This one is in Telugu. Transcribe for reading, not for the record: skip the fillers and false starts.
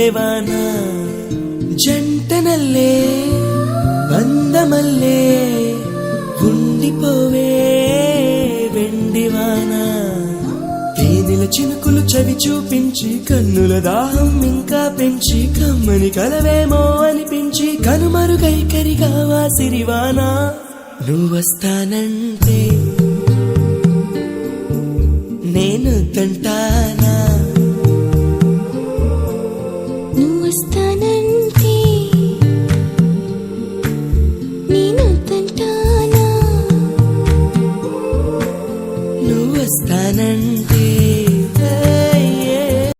వెన్నెవాన జంటనల్లే బంధమల్లే ఉండిపోవే వెండివాన తేనెల చినుకులు చవి చూపించి కన్నుల దాహం ఇంకా పెంచి కమ్మని కలవేమో అనిపించి కనుమరుగైకరిగావా సిరివాన నువ్వొస్తానంటే నేను తంటానా